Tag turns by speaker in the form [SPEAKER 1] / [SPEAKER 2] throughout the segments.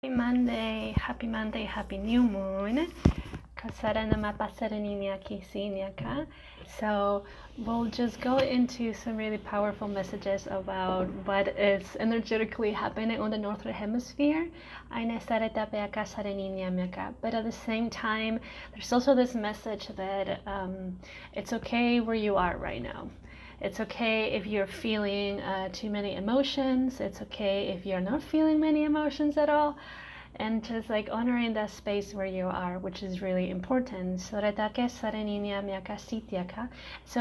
[SPEAKER 1] Happy Monday, happy new moon. So we'll just go into some really powerful messages about what is energetically happening on the Northern Hemisphere. But at the same time, there's also this message that it's okay where you are right now. It's okay if you're feeling too many emotions. It's okay if you're not feeling many emotions at all. And just like honoring that space where you are, which is really important. So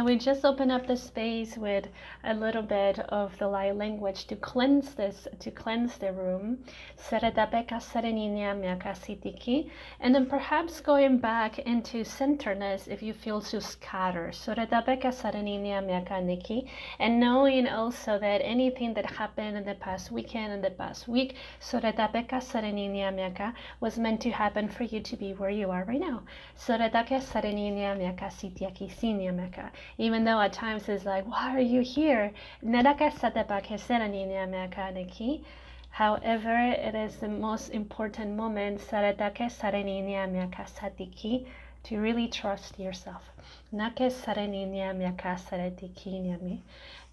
[SPEAKER 1] we just open up the space with a little bit of the light language to cleanse the room. And then perhaps going back into centeredness if you feel too scattered. And knowing also that anything that happened in the past weekend and the past week, was meant to happen for you to be where you are right now. Even though at times it's like, why are you here? However, it is the most important moment to really trust yourself.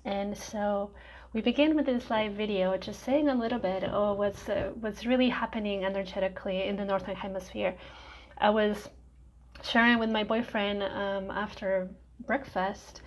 [SPEAKER 1] And so we begin with this live video just saying a little bit of what's really happening energetically in the Northern Hemisphere. I was sharing with my boyfriend after breakfast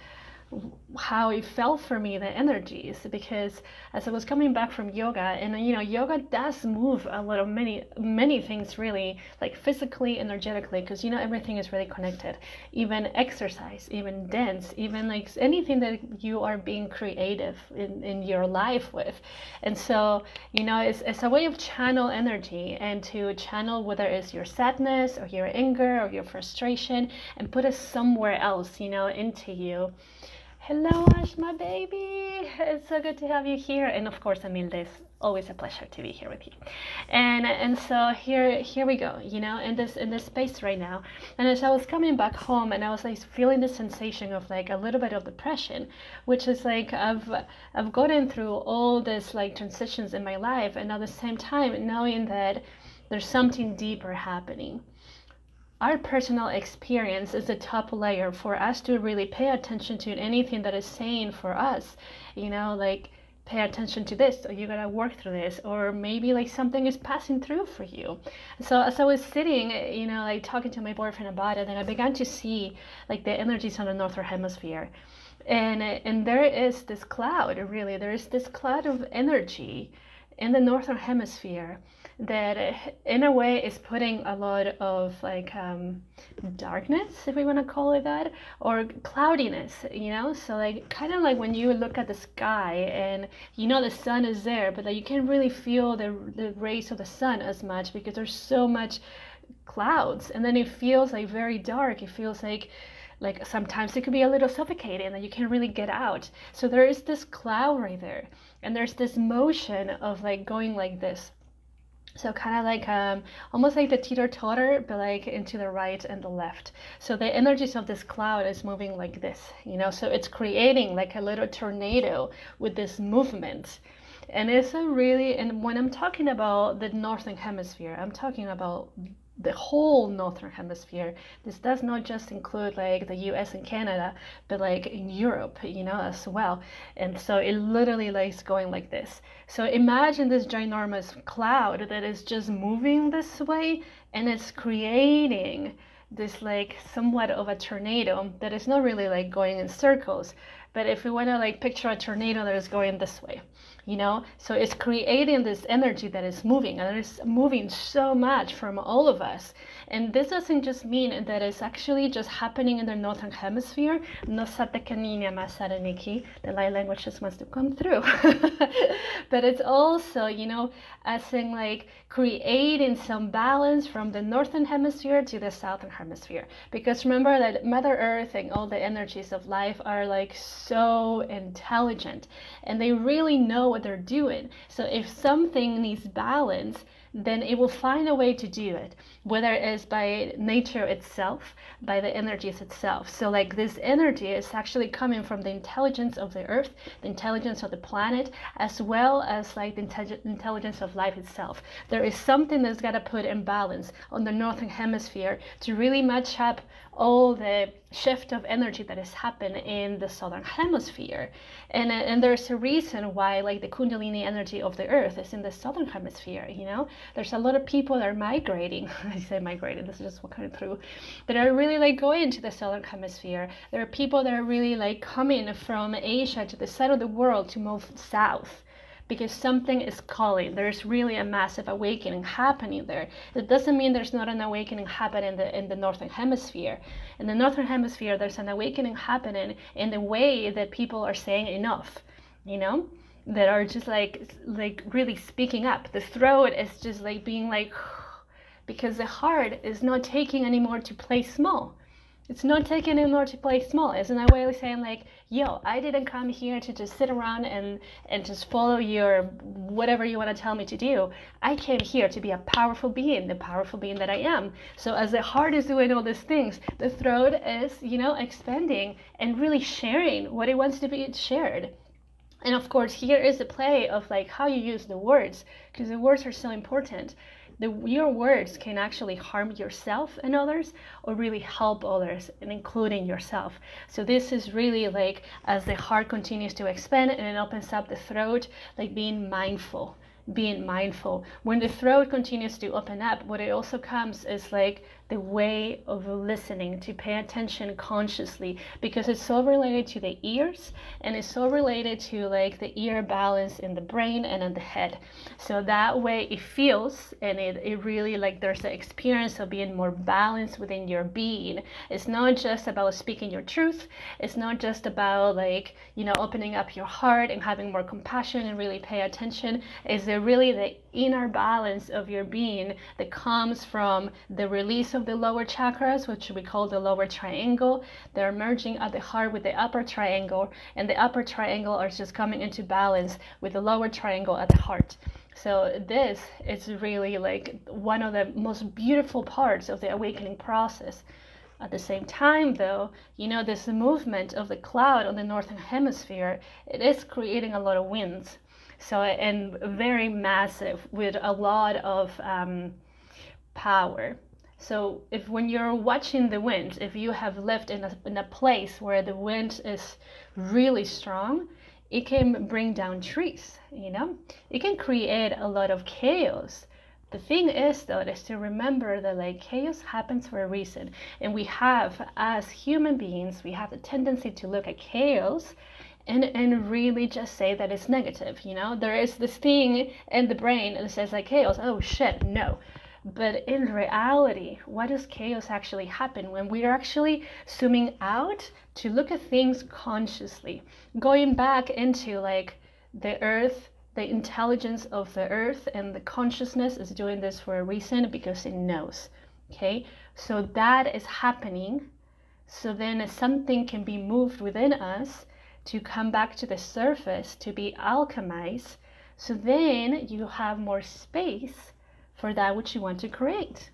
[SPEAKER 1] how it felt for me, the energies, because as I was coming back from yoga, and yoga does move a lot of many things, really, like physically, energetically, because everything is really connected. Even exercise, even dance, even like anything that you are being creative in your life with. And so it's a way of channel energy, and to channel whether it's your sadness or your anger or your frustration, and put it somewhere else, into you. Hello, Ash, my baby. It's so good to have you here. And of course, Emilde, it's always a pleasure to be here with you. And so here we go, in this space right now. And as I was coming back home, and I was like feeling the sensation of like a little bit of depression, which is like I've gotten through all this like transitions in my life, and at the same time knowing that there's something deeper happening. Our personal experience is the top layer for us to really pay attention to anything that is saying for us, like pay attention to this, or you gotta work through this, or maybe like something is passing through for you. So as I was sitting, like talking to my boyfriend about it, and I began to see like the energies on the Northern Hemisphere. And there is this cloud, really, there is this cloud of energy in the Northern Hemisphere that in a way is putting a lot of like darkness, if we want to call it that, or cloudiness, so like kind of like when you look at the sky and the sun is there, but like you can't really feel the rays of the sun as much because there's so much clouds, and then it feels like very dark. It feels like sometimes it could be a little suffocating and you can't really get out. So there is this cloud right there, and there's this motion of like going like this. So kind of like almost like the teeter-totter, but like into the right and the left. So the energies of this cloud is moving like this, so it's creating like a little tornado with this movement. And it's and when I'm talking about the Northern Hemisphere, I'm talking about the whole Northern Hemisphere. This does not just include like the US and Canada, but like in Europe, as well. And so it literally like going like this. So imagine this ginormous cloud that is just moving this way, and it's creating this like somewhat of a tornado that is not really like going in circles, but if we want to like picture a tornado that is going this way, so it's creating this energy that is moving, and it's moving so much from all of us. And this doesn't just mean that it's actually just happening in the Northern Hemisphere. The light language just wants to come through. But it's also, as in like creating some balance from the Northern Hemisphere to the Southern Hemisphere. Because remember that Mother Earth and all the energies of life are like so intelligent, and they really know what they're doing. So if something needs balance, then it will find a way to do it, whether it's by nature itself, by the energies itself. So like this energy is actually coming from the intelligence of the earth, the intelligence of the planet, as well as like the intelligence of life itself. There is something that's got to put in balance on the Northern Hemisphere to really match up all the shift of energy that has happened in the Southern Hemisphere. And there's a reason why like the Kundalini energy of the earth is in the Southern Hemisphere, you know? There's a lot of people that are migrating, I say migrating, this is just what coming through, that are really like going to the Southern Hemisphere. There are people that are really like coming from Asia to the side of the world to move south, because something is calling. There's really a massive awakening happening there. It doesn't mean there's not an awakening happening in the Northern Hemisphere. In the Northern Hemisphere, there's an awakening happening in the way that people are saying enough, you know, that are just like really speaking up. The throat is just like being like, because the heart is not taking anymore to play small. It's not taking anymore to play small. It's in a way of saying like, yo, I didn't come here to just sit around and just follow your whatever you want to tell me to do. I came here to be a powerful being, the powerful being that I am. So as the heart is doing all these things, the throat is, you know, expanding and really sharing what it wants to be shared. And of course, here is the play of like how you use the words, because the words are so important. Your words can actually harm yourself and others, or really help others, and including yourself. So this is really like, as the heart continues to expand and it opens up the throat, like being mindful. When the throat continues to open up, what it also comes is like the way of listening, to pay attention consciously, because it's so related to the ears, and it's so related to like the ear balance in the brain and in the head. So that way it feels, and it really like there's the experience of being more balanced within your being. It's not just about speaking your truth. It's not just about like, you know, opening up your heart and having more compassion and really pay attention. It's really the inner balance of your being that comes from the release of the lower chakras, which we call the lower triangle. They're merging at the heart with the upper triangle, and the upper triangle are just coming into balance with the lower triangle at the heart. So this is really like one of the most beautiful parts of the awakening process. At the same time, though, you know, this movement of the cloud on the Northern Hemisphere, it is creating a lot of winds. So, and very massive, with a lot of power. So if when you're watching the wind, if you have lived in a place where the wind is really strong, it can bring down trees, you know? It can create a lot of chaos. The thing is, though, is to remember that like chaos happens for a reason. And we have, as human beings, we have the tendency to look at chaos and really just say that it's negative, you know? There is this thing in the brain that says like chaos, oh shit, no. But in reality, what does chaos actually happen when we are actually zooming out to look at things consciously, going back into like the earth, the intelligence of the earth, and the consciousness is doing this for a reason, because it knows, okay? So that is happening. So then something can be moved within us to come back to the surface, to be alchemized. So then you have more space for that which you want to create,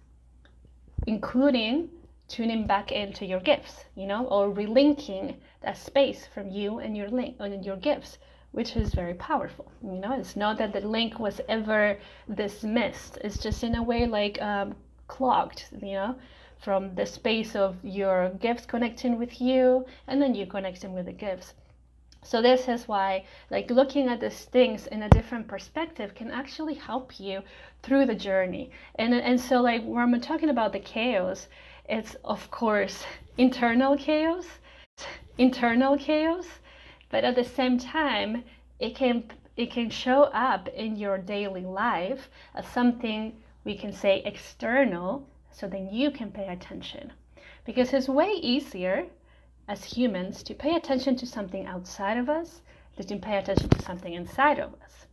[SPEAKER 1] including tuning back into your gifts, you know, or relinking that space from you and your link and your gifts, which is very powerful. You know, it's not that the link was ever dismissed. It's just in a way like clogged, you know, from the space of your gifts connecting with you and then you connecting with the gifts. So this is why like looking at these things in a different perspective can actually help you through the journey. And so like when I'm talking about the chaos, it's of course internal chaos, but at the same time it can show up in your daily life as something we can say external, so then you can pay attention. Because it's way easier as humans to pay attention to something outside of us than to pay attention to something inside of us,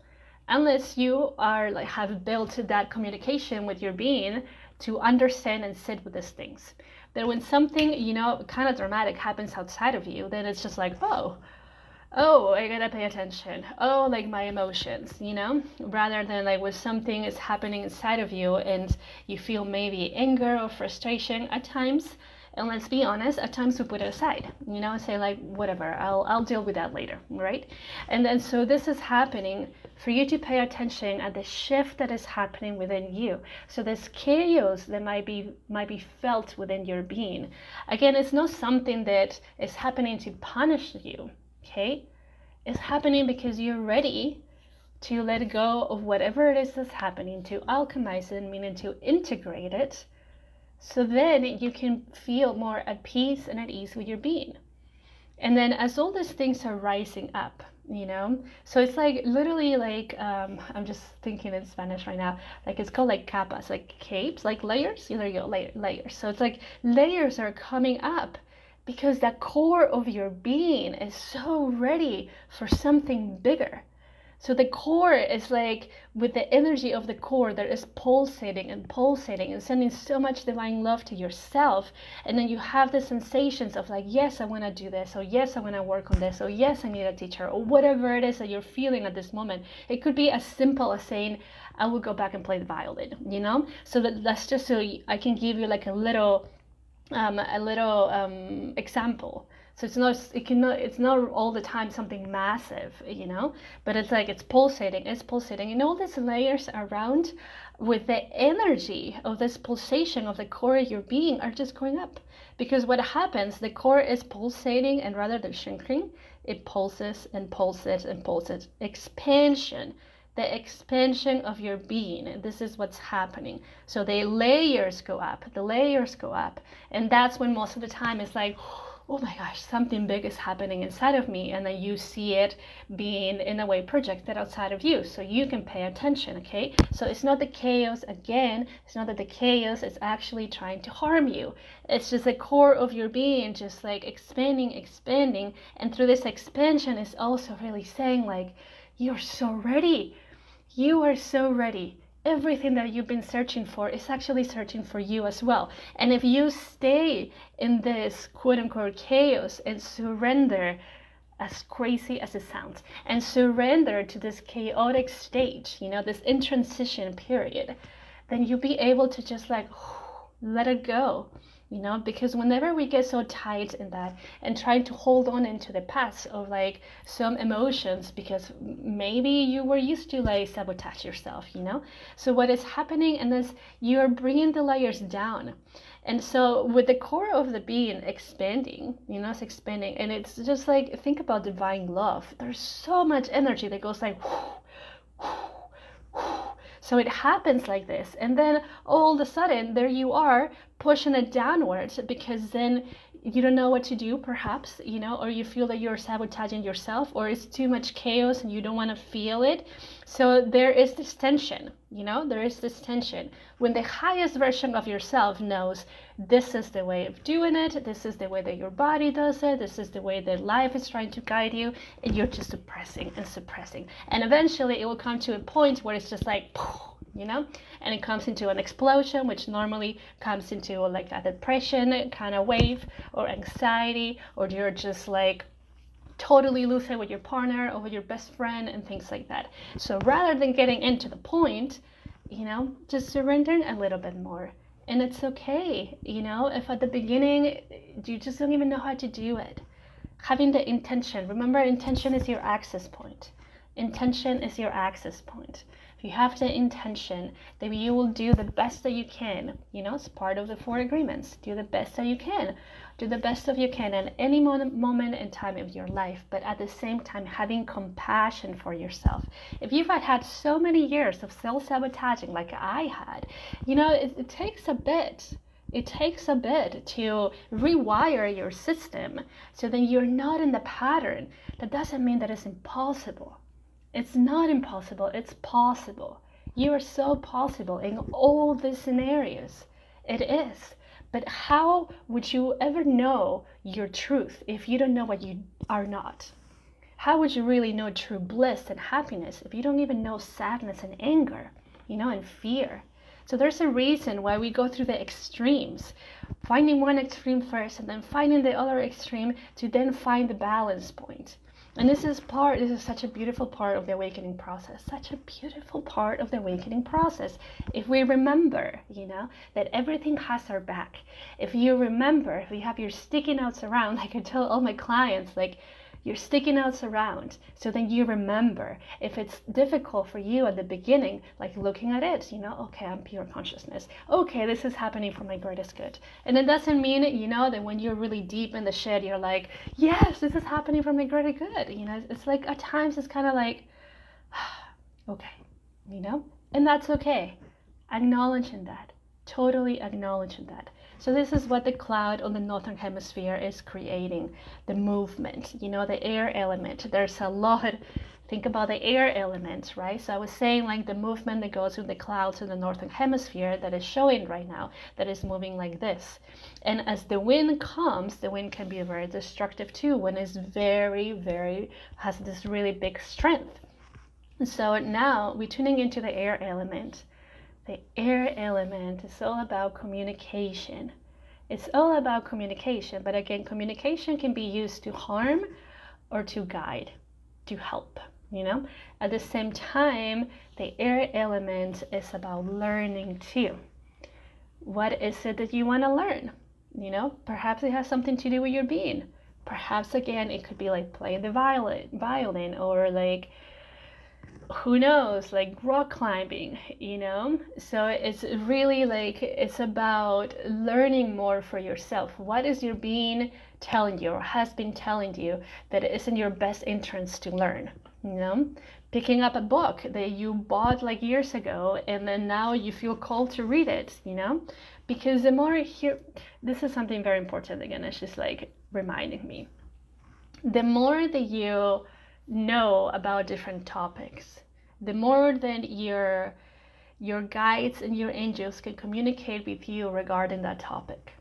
[SPEAKER 1] unless you are like have built that communication with your being to understand and sit with these things. But when something, you know, kind of dramatic happens outside of you, then it's just like, oh, oh, I gotta pay attention. Oh, like my emotions, rather than like when something is happening inside of you and you feel maybe anger or frustration at times. And let's be honest, at times we put it aside, and say like, whatever, I'll deal with that later, right? And then so this is happening for you to pay attention at the shift that is happening within you. So this chaos that might be felt within your being. Again, it's not something that is happening to punish you. Okay, it's happening because you're ready to let go of whatever it is that's happening, to alchemize it, meaning to integrate it, so then you can feel more at peace and at ease with your being. And then as all these things are rising up, so it's like literally like I'm just thinking in Spanish right now, like it's called like capas, like capes, like layers. There you go, layers. So it's like layers are coming up because the core of your being is so ready for something bigger. So the core is like, with the energy of the core that is pulsating and sending so much divine love to yourself. And then you have the sensations of like, yes, I want to do this, or yes, I want to work on this, or yes, I need a teacher, or whatever it is that you're feeling at this moment. It could be as simple as saying, I will go back and play the violin, So that's just so I can give you like a little example. So it's not all the time something massive, but it's like it's pulsating, and all these layers around with the energy of this pulsation of the core of your being are just going up. Because what happens, the core is pulsating, and rather than shrinking, it pulses and pulses and pulses. Expansion. The expansion of your being. This is what's happening. So the layers go up, and that's when most of the time it's like, oh my gosh, something big is happening inside of me, and then you see it being in a way projected outside of you, so you can pay attention. Okay, so it's not the chaos. Again, it's not that the chaos is actually trying to harm you. It's just the core of your being just like expanding, and through this expansion is also really saying like, you're so ready. You are so ready. Everything that you've been searching for is actually searching for you as well. And if you stay in this quote unquote chaos and surrender, as crazy as it sounds, and surrender to this chaotic stage, this in transition period, then you'll be able to just like let it go. Because whenever we get so tight in that and trying to hold on into the past of like some emotions, because maybe you were used to like sabotage yourself, so what is happening, and is you're bringing the layers down. And so with the core of the being expanding, it's expanding, and it's just like, think about divine love. There's so much energy that goes like so it happens like this, and then all of a sudden there you are pushing it downwards, because then you don't know what to do, perhaps, or you feel that you're sabotaging yourself, or it's too much chaos and you don't want to feel it. So there is this tension, when the highest version of yourself knows this is the way of doing it, this is the way that your body does it, this is the way that life is trying to guide you, and you're just suppressing, and eventually it will come to a point where it's just like, and it comes into an explosion, which normally comes into like a depression kind of wave, or anxiety, or you're just like totally lose it with your partner or with your best friend and things like that. So rather than getting into the point, just surrendering a little bit more. And it's okay, if at the beginning you just don't even know how to do it. Having the intention, remember, intention is your access point. If you have the intention, then you will do the best that you can. It's part of the 4 agreements. Do the best that you can. Do the best that you can at any moment in time of your life, but at the same time having compassion for yourself. If you've had so many years of self-sabotaging like I had, it takes a bit. It takes a bit to rewire your system so then you're not in the pattern. That doesn't mean that it's impossible. It's not impossible, it's possible. You are so possible in all these scenarios. It is. But how would you ever know your truth if you don't know what you are not? How would you really know true bliss and happiness if you don't even know sadness and anger, and fear? So there's a reason why we go through the extremes, finding one extreme first and then finding the other extreme to then find the balance point. And this is such a beautiful part of the awakening process, such a beautiful part of the awakening process. If we remember, that everything has our back. If you remember, if you have your sticky notes around, like I tell all my clients, like, your sticky notes around, so then you remember. If it's difficult for you at the beginning, like looking at it, okay, I'm pure consciousness. Okay, this is happening for my greatest good. And it doesn't mean, that when you're really deep in the shit, you're like, yes, this is happening for my greater good. It's like at times it's kind of like, okay, and that's okay. Acknowledging that, totally acknowledging that. So this is what the cloud on the Northern Hemisphere is creating, the movement, the air element. There's a lot, think about the air element, right? So I was saying like the movement that goes with the clouds in the Northern Hemisphere that is showing right now, that is moving like this. And as the wind comes, the wind can be very destructive too, when it's has this really big strength. So now we're tuning into the air element. The air element is all about communication. It's all about communication, but again, communication can be used to harm or to guide, to help, At the same time, the air element is about learning too. What is it that you want to learn? Perhaps it has something to do with your being. Perhaps, again, it could be like playing the violin or like, who knows, like rock climbing, So it's really like, it's about learning more for yourself. What is your being telling you or has been telling you that it is in your best interest to learn, Picking up a book that you bought like years ago and then now you feel called to read it, Because the more this is something very important, again, it's just like reminding me. The more that you know about different topics, the more that your guides and your angels can communicate with you regarding that topic.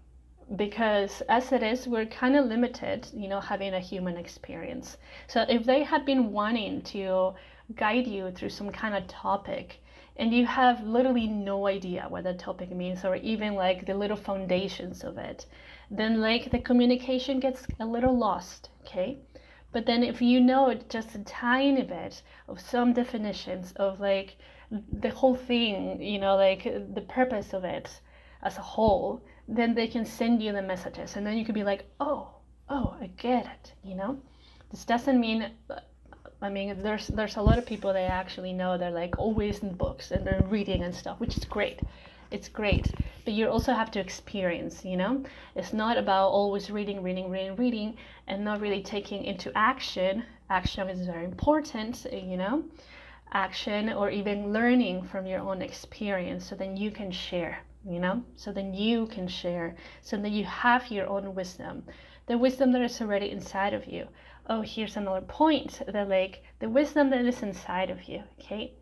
[SPEAKER 1] Because as it is, we're kind of limited, having a human experience. So if they have been wanting to guide you through some kind of topic and you have literally no idea what that topic means or even like the little foundations of it, then like the communication gets a little lost, okay? But then if you know just a tiny bit of some definitions of like the whole thing, like the purpose of it as a whole, then they can send you the messages and then you could be like, oh, I get it, This doesn't mean, there's a lot of people that actually know, they're like always in books and they're reading and stuff, which is great. It's great, but you also have to experience, It's not about always reading and not really taking into action. Action is very important, Action or even learning from your own experience so then you can share, So then you can share, so that you have your own wisdom, the wisdom that is already inside of you. Oh, here's another point, that like the wisdom that is inside of you, okay?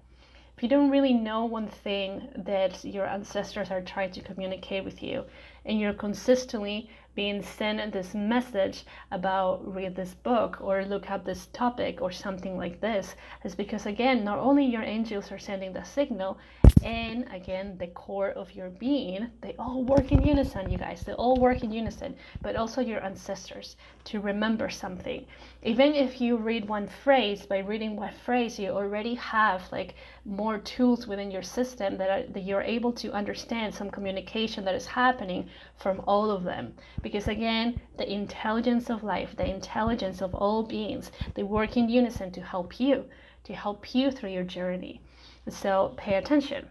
[SPEAKER 1] If you don't really know one thing that your ancestors are trying to communicate with you, and you're consistently being sent this message about read this book or look up this topic or something like this, is because, again, not only your angels are sending the signal, and again, the core of your being, they all work in unison, you guys. They all work in unison, but also your ancestors to remember something. Even if you read one phrase, by reading one phrase, you already have like more tools within your system that you're able to understand some communication that is happening from all of them. Because again, the intelligence of life, the intelligence of all beings, they work in unison to help you through your journey. So pay attention.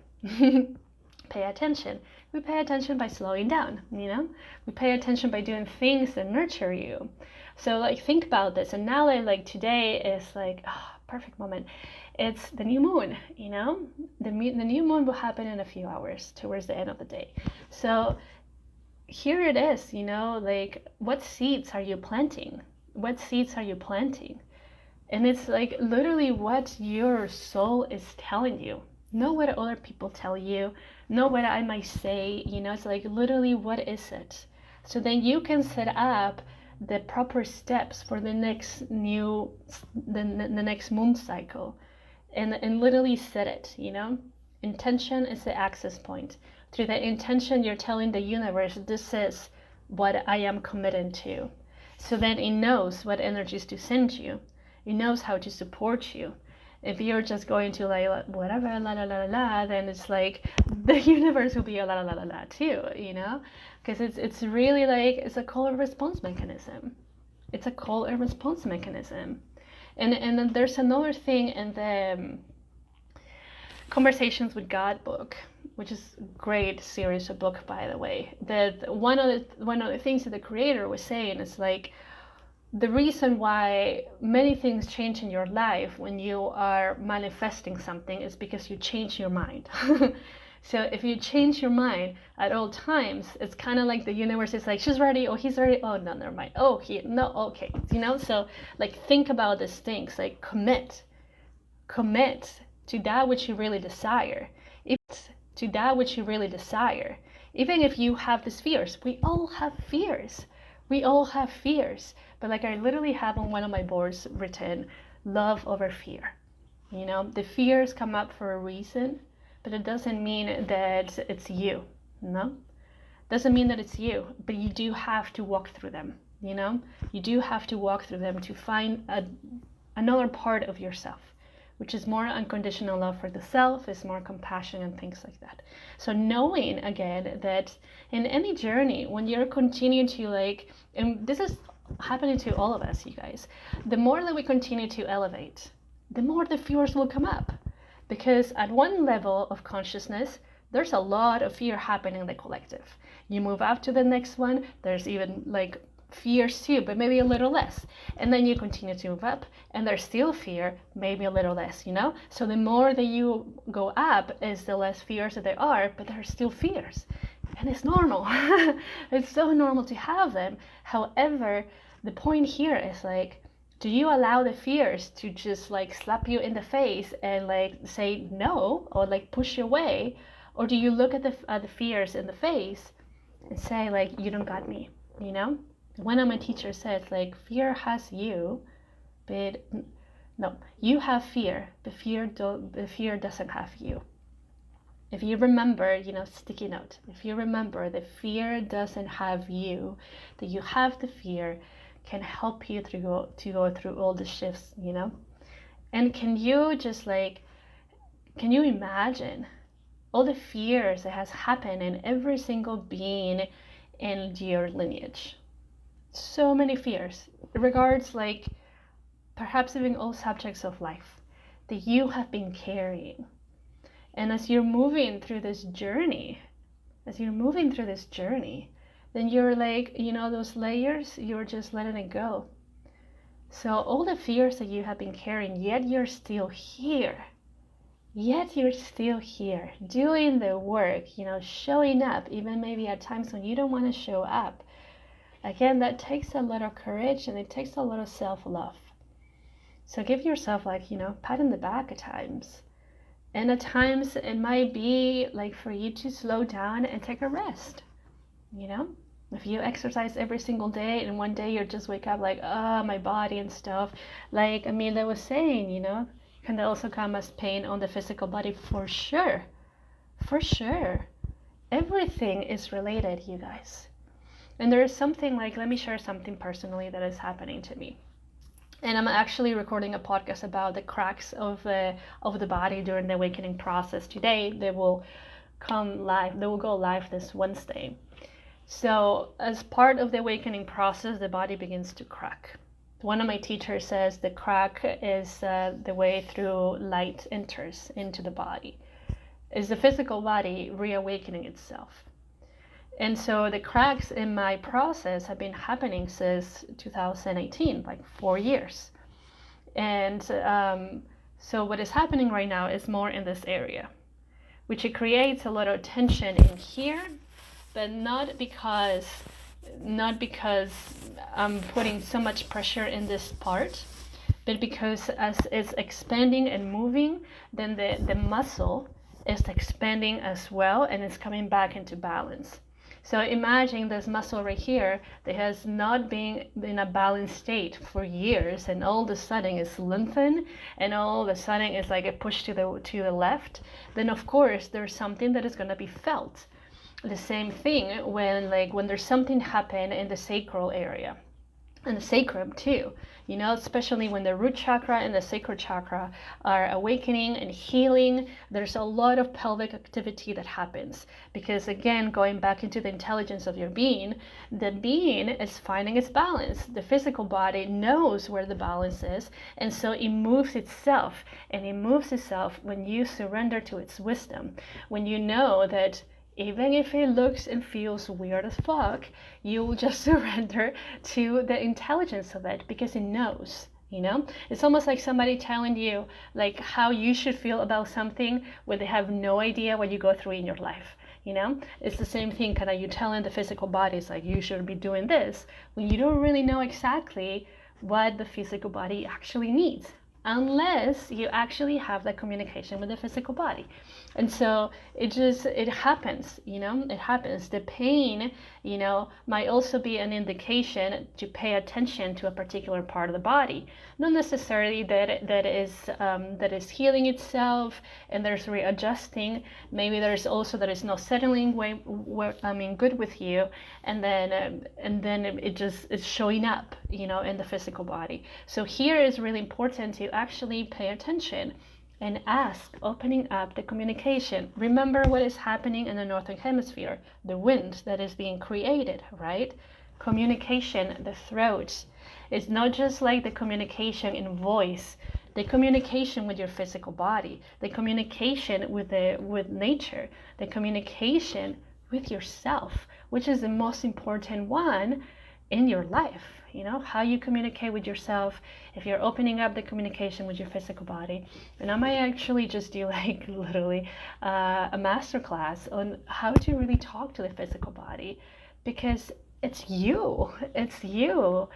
[SPEAKER 1] Pay attention. We pay attention by slowing down, We pay attention by doing things that nurture you. So like think about this. And now like today is like perfect moment. It's the new moon, The new moon will happen in a few hours towards the end of the day. So here it is, like what seeds are you planting? What seeds are you planting? And it's like literally what your soul is telling you. Not what other people tell you, not what I might say, It's like literally what is it? So then you can set up the proper steps for the next the next moon cycle and literally set it, Intention is the access point. Through the intention, you're telling the universe, this is what I am committed to. So then it knows what energies to send you. It knows how to support you. If you're just going to like whatever la la la la, then it's like the universe will be a la la la la too, you know, because it's really like it's a call and response mechanism. It's a call and response mechanism, and then there's another thing in the Conversations with God book, which is a great series of book, by the way. That one of the things that the creator was saying is like, the reason why many things change in your life when you are manifesting something is because you change your mind. So if you change your mind at all times, it's kind of like the universe is like, she's ready, oh, he's ready, oh, no, never mind, oh, no, okay, you know. So like, think about these things, like commit to that which you really desire. Even if you have these fears, we all have fears. But like, I literally have on one of my boards written, love over fear. You know, the fears come up for a reason, but it doesn't mean that it's you. No, doesn't mean that it's you, but you do have to walk through them. You know, you do have to walk through them to find another part of yourself, which is more unconditional love for the self, is more compassion and things like that. So knowing again that in any journey, when you're continuing to like, and this is happening to all of us, you guys, the more that we continue to elevate, the more the fears will come up. Because at one level of consciousness, there's a lot of fear happening in the collective. You move up to the next one, there's even like fears too, but maybe a little less. And then you continue to move up and there's still fear, maybe a little less, you know? So the more that you go up is the less fears that there are, but there are still fears. And it's normal. It's so normal to have them. However, the point here is like, do you allow the fears to just like slap you in the face and like say no, or like push you away? Or do you look at the fears in the face and say like, you don't got me, you know? One of my teachers says like, fear has you, but no, you have fear, but fear doesn't have you. If you remember, you know, sticky note, if you remember the fear doesn't have you, that you have the fear, can help you to go through all the shifts, you know? And can you imagine all the fears that has happened in every single being in your lineage? So many fears, regards like perhaps even all subjects of life that you have been carrying. And as you're moving through this journey, then you're like, you know, those layers, you're just letting it go. So all the fears that you have been carrying, yet you're still here, doing the work, you know, showing up, even maybe at times when you don't want to show up. Again, that takes a lot of courage and it takes a lot of self-love. So give yourself like, you know, pat in the back at times. And at times it might be like for you to slow down and take a rest, you know? If you exercise every single day and one day you just wake up like, oh, my body and stuff, like Amelia was saying, you know, can also come as pain on the physical body for sure. Everything is related, you guys. And there is something like, let me share something personally that is happening to me. And I'm actually recording a podcast about the cracks of the body during the awakening process today. They will go live this Wednesday. So as part of the awakening process, the body begins to crack. One of my teachers says the crack is the way through light enters into the body. Is the physical body reawakening itself. And so the cracks in my process have been happening since 2018, like 4 years. And so what is happening right now is more in this area, which it creates a lot of tension in here, but not because I'm putting so much pressure in this part, but because as it's expanding and moving, then the muscle is expanding as well and it's coming back into balance. So imagine this muscle right here that has not been in a balanced state for years, and all of a sudden it's lengthened, and all of a sudden it's like a push to the left. Then of course there's something that is going to be felt. The same thing when there's something happen in the sacral area. and the sacrum too, you know, especially when the root chakra and the sacral chakra are awakening and healing. There's a lot of pelvic activity that happens because, again, going back into the intelligence of your being, the being is finding its balance. The physical body knows where the balance is, and so it moves itself, and it moves itself when you surrender to its wisdom, when you know that even if it looks and feels weird as fuck, you will just surrender to the intelligence of it because it knows, you know? It's almost like somebody telling you like how you should feel about something when they have no idea what you go through in your life, you know? It's the same thing, kind of you telling the physical body, it's like you should be doing this when you don't really know exactly what the physical body actually needs, unless you actually have that communication with the physical body. And so it happens, you know, it happens. The pain, you know, might also be an indication to pay attention to a particular part of the body. Not necessarily that is healing itself and there's readjusting. Maybe there's also that it's not settling good with you, and then it just is showing up, you know, in the physical body. So here is really important to actually pay attention and ask, opening up the communication. Remember what is happening in the Northern Hemisphere, the wind that is being created, right? Communication, the throat. It's not just like the communication in voice, the communication with your physical body, the communication with nature, the communication with yourself, which is the most important one in your life. You know, how you communicate with yourself, if you're opening up the communication with your physical body. And I might actually just do like literally a masterclass on how to really talk to the physical body, because it's you. And so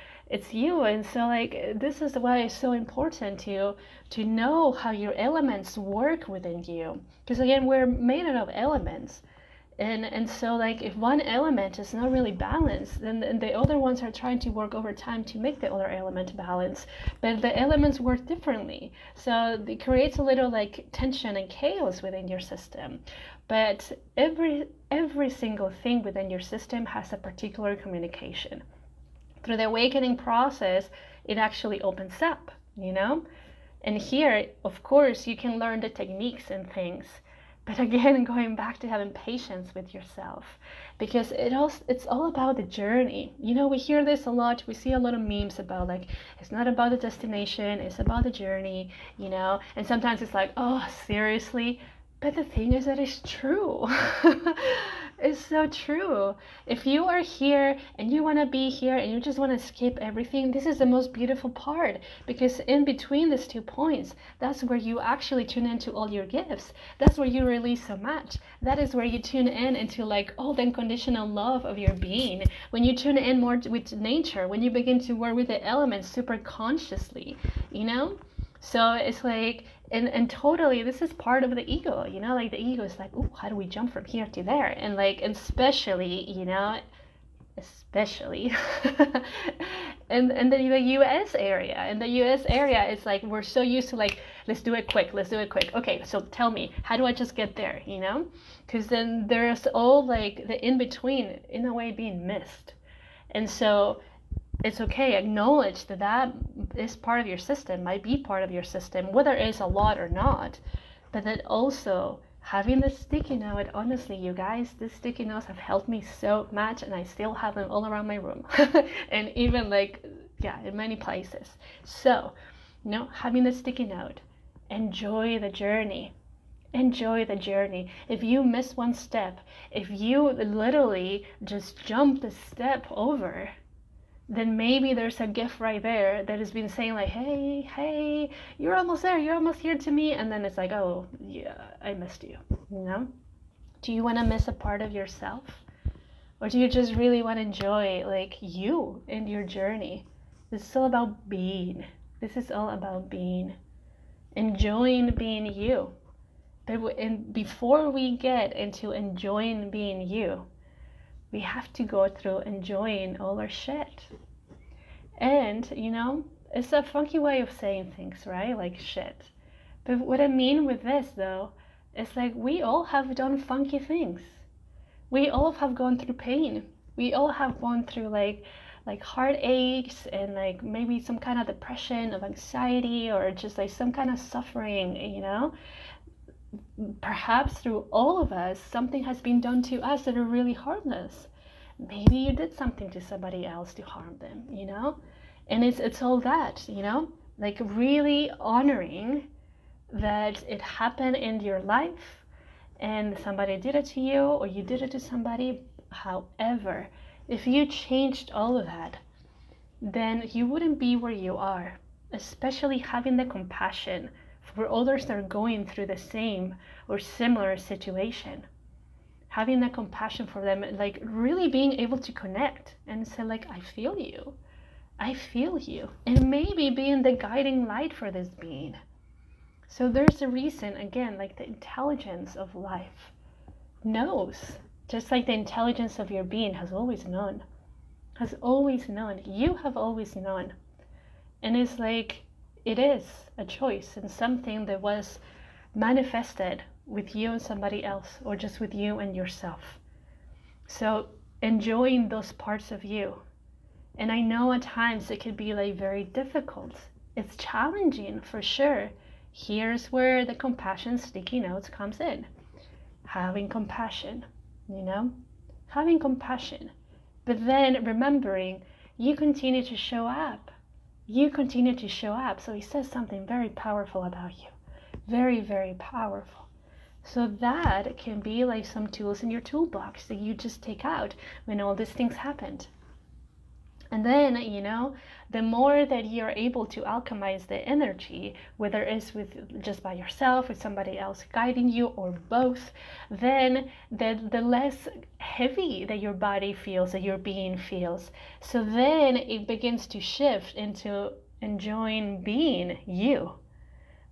[SPEAKER 1] like this is why it's so important to know how your elements work within you, because again, we're made out of elements. And so like if one element is not really balanced, then the other ones are trying to work over time to make the other element balance, but the elements work differently, so it creates a little like tension and chaos within your system. But every single thing within your system has a particular communication. Through the awakening process, it actually opens up, you know. And here, of course, you can learn the techniques and things. But again, going back to having patience with yourself, because it's all about the journey. You know, we hear this a lot. We see a lot of memes about like, it's not about the destination, it's about the journey, you know. And sometimes it's like, oh, seriously? But the thing is that it's true. It's so true. If you are here and you want to be here and you just want to skip everything, this is the most beautiful part, because in between these 2 points, that's where you actually tune into all your gifts. That's where you release so much. That is where you tune in into like all the unconditional love of your being. When you tune in more with nature, when you begin to work with the elements super consciously, you know? So it's like, and totally, this is part of the ego, you know, like the ego is like, oh, how do we jump from here to there? And like, especially, you know, and the US area. In the US area, it's like, we're so used to like, let's do it quick. Okay, so tell me, how do I just get there, you know? Because then there's all like the in-between, in a way, being missed. And so it's okay, acknowledge that is part of your system, might be part of your system, whether it's a lot or not. But that also having the sticky note, honestly, you guys, these sticky notes have helped me so much, and I still have them all around my room. And even like, yeah, in many places. So, you know, having the sticky note, enjoy the journey. Enjoy the journey. If you miss one step, if you literally just jump the step over, then maybe there's a gift right there that has been saying like, hey, you're almost there, you're almost here to me. And then it's like, oh, yeah, I missed you, you know? Do you want to miss a part of yourself? Or do you just really want to enjoy like you and your journey? This is all about being. This is all about being. Enjoying being you. But before we get into enjoying being you, we have to go through enjoying all our shit. And, you know, it's a funky way of saying things, right? Like shit. But what I mean with this, though, is like we all have done funky things. We all have gone through pain. We all have gone through like like heartaches and like maybe some kind of depression, of anxiety, or just like some kind of suffering, you know, perhaps through all of us, something has been done to us that are really harmless. Maybe you did something to somebody else to harm them, you know? And it's all that, you know? Like really honoring that it happened in your life and somebody did it to you or you did it to somebody. However, if you changed all of that, then you wouldn't be where you are, especially having the compassion for others that are going through the same or similar situation. Having that compassion for them, like really being able to connect and say like, I feel you, and maybe being the guiding light for this being. So there's a reason, again, like the intelligence of life knows, just like the intelligence of your being has always known, you have always known. And it's like, it is a choice and something that was manifested with you and somebody else, or just with you and yourself. So enjoying those parts of you. And I know at times it could be like very difficult. It's challenging for sure. Here's where the compassion sticky notes comes in. Having compassion, you know, having compassion. But then remembering you continue to show up. So he says something very powerful about you. Very, very powerful. So that can be like some tools in your toolbox that you just take out when all these things happened. And then, you know, the more that you're able to alchemize the energy, whether it's with just by yourself, with somebody else guiding you, or both, then the less heavy that your body feels, that your being feels. So then it begins to shift into enjoying being you.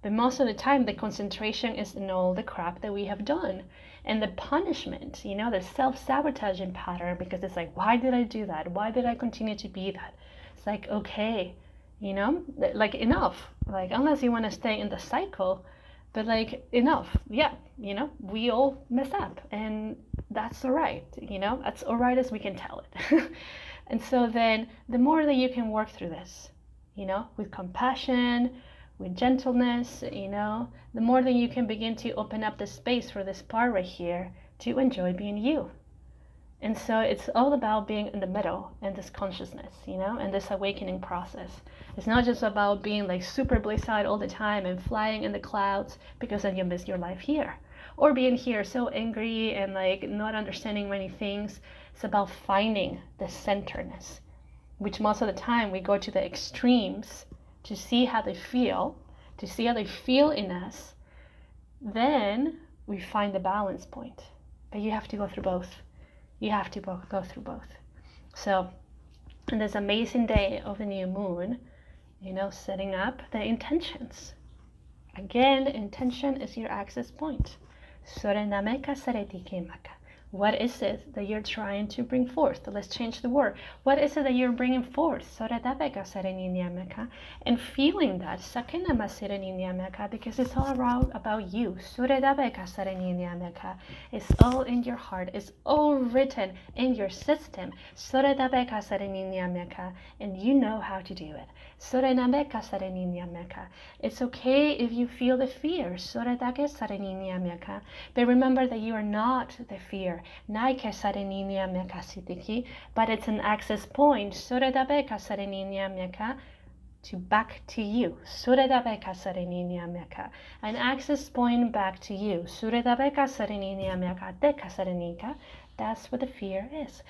[SPEAKER 1] But most of the time, the concentration is in all the crap that we have done. And the punishment, you know, the self-sabotaging pattern, because it's like, why did I do that? Why did I continue to be that? It's like, okay, you know, like enough. Like, unless you want to stay in the cycle, but like enough. Yeah, you know, we all mess up and that's all right. You know, that's all right as we can tell it. And so then the more that you can work through this, you know, with compassion, with gentleness, you know, the more that you can begin to open up the space for this part right here to enjoy being you. And so it's all about being in the middle and this consciousness, you know, and this awakening process. It's not just about being like super blissed all the time and flying in the clouds, because then you miss your life here. Or being here so angry and like not understanding many things. It's about finding the centeredness, which most of the time we go to the extremes to see how they feel, in us. Then we find the balance point. But you have to go through both. Go through both. So, on this amazing day of the new moon, you know, setting up the intentions. Again, intention is your access point. What is it that you're trying to bring forth? Let's change the word. What is it that you're bringing forth? And feeling that, because it's all about you. It's all in your heart. It's all written in your system. And you know how to do it. It's okay if you feel the fear. But remember that you are not the fear. But it's an access point to back to you. An access point back to you. That's what the fear is.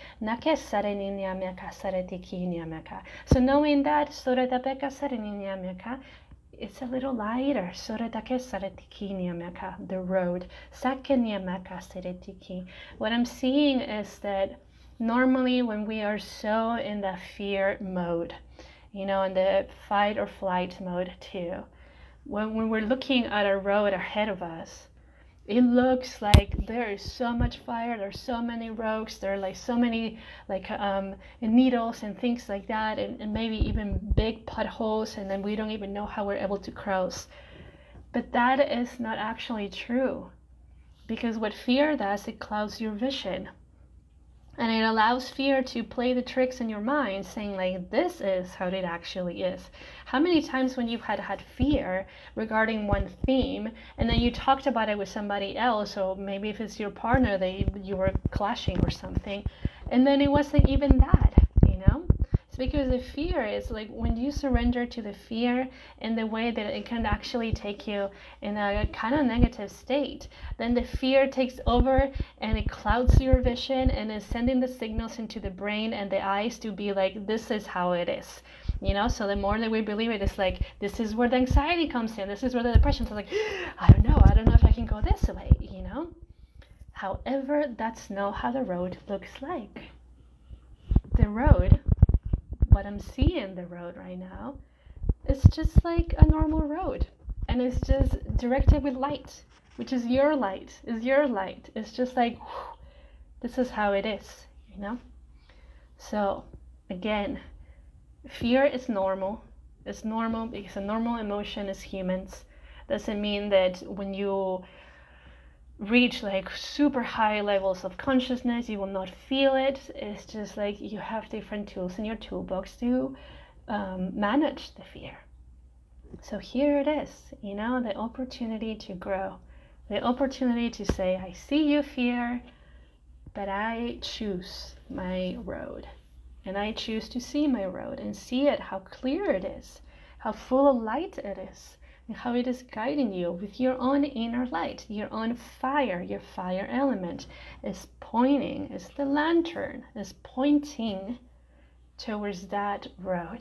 [SPEAKER 1] So knowing that, it's a little lighter. The road. What I'm seeing is that normally when we are so in the fear mode, you know, in the fight or flight mode too, when we're looking at a road ahead of us, it looks like there is so much fire, there's so many roads, there are like so many like needles and things like that, and maybe even big potholes, and then we don't even know how we're able to cross. But that is not actually true, because what fear does, it clouds your vision. And it allows fear to play the tricks in your mind, saying like, this is how it actually is. How many times when you've had fear regarding one theme, and then you talked about it with somebody else, or maybe if it's your partner, you were clashing or something, and then it wasn't even that, you know? It's because the fear is like, when you surrender to the fear in the way that it can actually take you in a kind of negative state, then the fear takes over and it clouds your vision and is sending the signals into the brain and the eyes to be like, this is how it is. You know, so the more that we believe it, it's like, this is where the anxiety comes in. This is where the depression is like, I don't know if I can go this way, you know? However, that's not how the road looks like. The road, what I'm seeing the road right now, is just like a normal road. And it's just directed with light, which is your light, It's just like, whew, this is how it is, you know? So, again, fear is normal. It's normal because a normal emotion as humans. Doesn't mean that when you reach like super high levels of consciousness, you will not feel it. It's just like you have different tools in your toolbox to manage the fear. So here it is, you know, the opportunity to grow, the opportunity to say, I see you, fear, but I choose my road. And I choose to see my road and see it, how clear it is, how full of light it is, and how it is guiding you with your own inner light, your own fire. Your fire element is pointing, is the lantern, is pointing towards that road.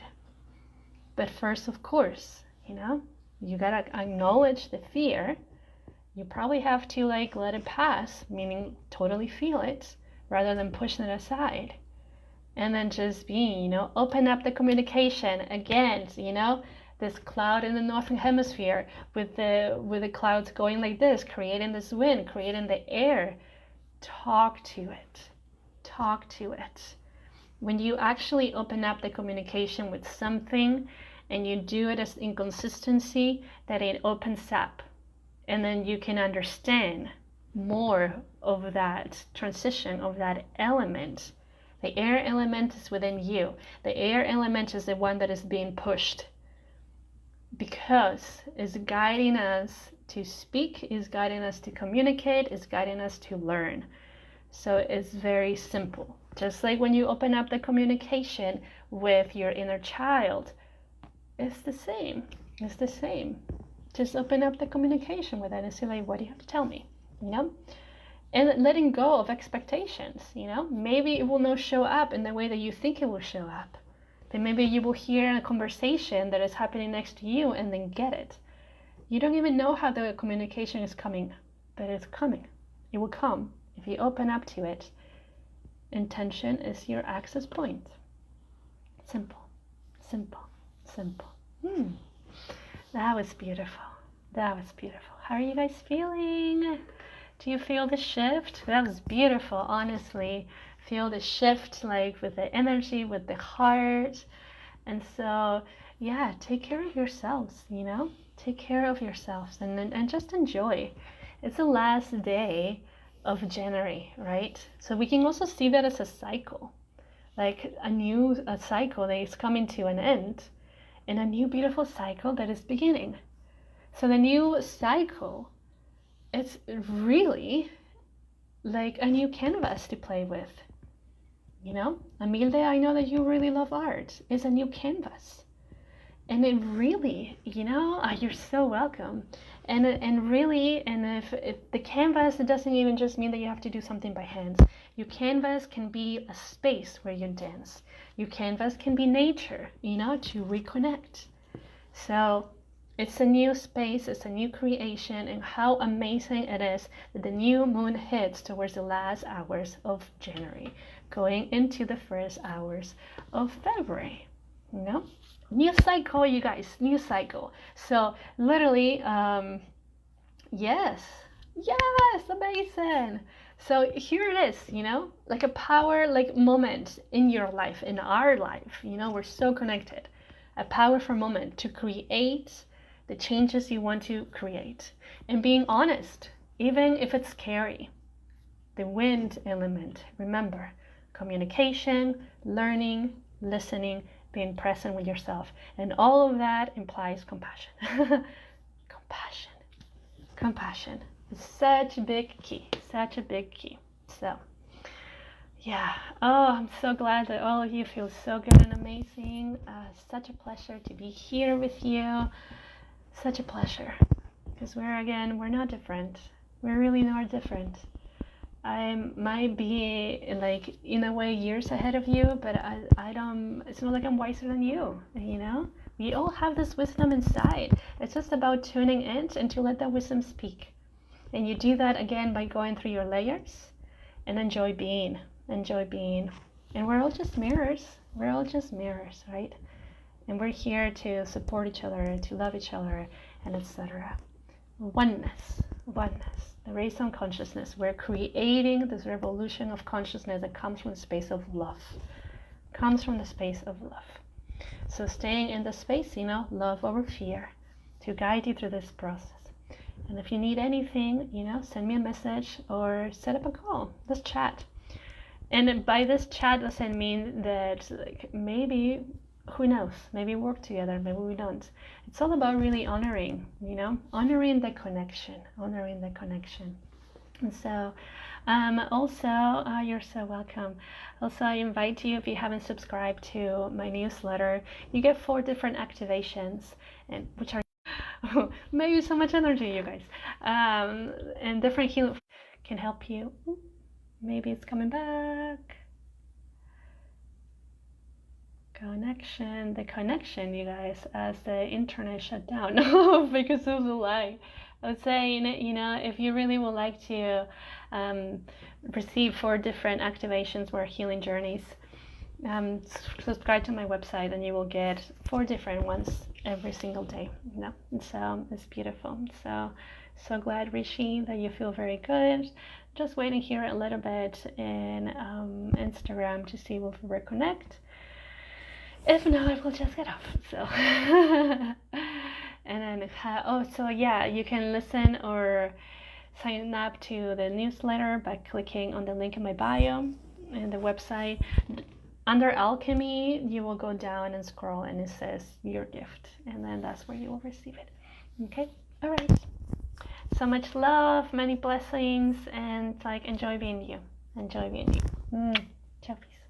[SPEAKER 1] But first, of course, you know, you gotta acknowledge the fear. You probably have to like let it pass, meaning totally feel it, rather than pushing it aside. And then just being, you know, open up the communication again, you know, this cloud in the Northern Hemisphere with the clouds going like this, creating this wind, creating the air. Talk to it. Talk to it. When you actually open up the communication with something and you do it as inconsistency, that it opens up. And then you can understand more of that transition, of that element. The air element is within you. The air element is the one that is being pushed because it's guiding us to speak, is guiding us to communicate, is guiding us to learn. So it's very simple. Just like when you open up the communication with your inner child, it's the same. It's the same. Just open up the communication with it and say, like, what do you have to tell me? You know? And letting go of expectations, you know? Maybe it will not show up in the way that you think it will show up. Then maybe you will hear a conversation that is happening next to you and then get it. You don't even know how the communication is coming, but it's coming. It will come if you open up to it. Intention is your access point. Simple, simple, simple. That was beautiful. That was beautiful. How are you guys feeling? Do you feel the shift? That was beautiful, honestly. Feel the shift, like with the energy, with the heart. And so, yeah, take care of yourselves, you know? Take care of yourselves and just enjoy. It's the last day of January, right? So we can also see that as a cycle, like a cycle that is coming to an end and a new beautiful cycle that is beginning. So the new cycle, it's really like a new canvas to play with. You know, Amilde, I know that you really love art. It's a new canvas. And it really, you know, you're so welcome. And really, and if the canvas, it doesn't even just mean that you have to do something by hands. Your canvas can be a space where you dance. Your canvas can be nature, you know, to reconnect. So it's a new space, it's a new creation, and how amazing it is that the new moon hits towards the last hours of January, going into the first hours of February, you know? New cycle, you guys, new cycle. So literally, yes, amazing. So here it is, you know, like a power, like moment in your life, in our life, you know, we're so connected. A powerful moment to create the changes you want to create. And being honest, even if it's scary. The wind element, remember, communication, learning, listening, being present with yourself. And all of that implies compassion. Compassion. Compassion. It's such a big key. Such a big key. So, yeah. Oh, I'm so glad that all of you feel so good and amazing. Such a pleasure to be here with you. Such a pleasure. Because we're not different. We're really not different. I might be like in a way years ahead of you, but I don't, it's not like I'm wiser than you, you know? We all have this wisdom inside. It's just about tuning in and to let that wisdom speak. And you do that again by going through your layers and enjoy being. And we're all just mirrors. We're all just mirrors, right? And we're here to support each other, to love each other, and etc. Oneness. The race on consciousness. We're creating this revolution of consciousness that comes from the space of love. So staying in the space, love over fear, to guide you through this process. And if you need anything, send me a message or set up a call. Let's chat. And by this chat doesn't mean that maybe, who knows, maybe we work together, maybe we don't. It's all about really honoring, honoring the connection. And so also, you're so welcome. Also, I invite you, if you haven't subscribed to my newsletter, you get 4 different activations, and which are maybe so much energy, you guys, and different healing can help you. Maybe it's coming back. The connection, you guys, as the internet shut down because of the lag. I would say, if you really would like to receive 4 different activations or healing journeys, subscribe to my website and you will get 4 different ones every single day. And so it's beautiful. So glad, Rishi, that you feel very good. Just waiting here a little bit in Instagram to see if we'll reconnect. If not, I will just get off. So, and then, you can listen or sign up to the newsletter by clicking on the link in my bio and the website. Under Alchemy, you will go down and scroll and it says your gift, and then that's where you will receive it. Okay? All right. So much love, many blessings, and enjoy being you. Ciao, peace.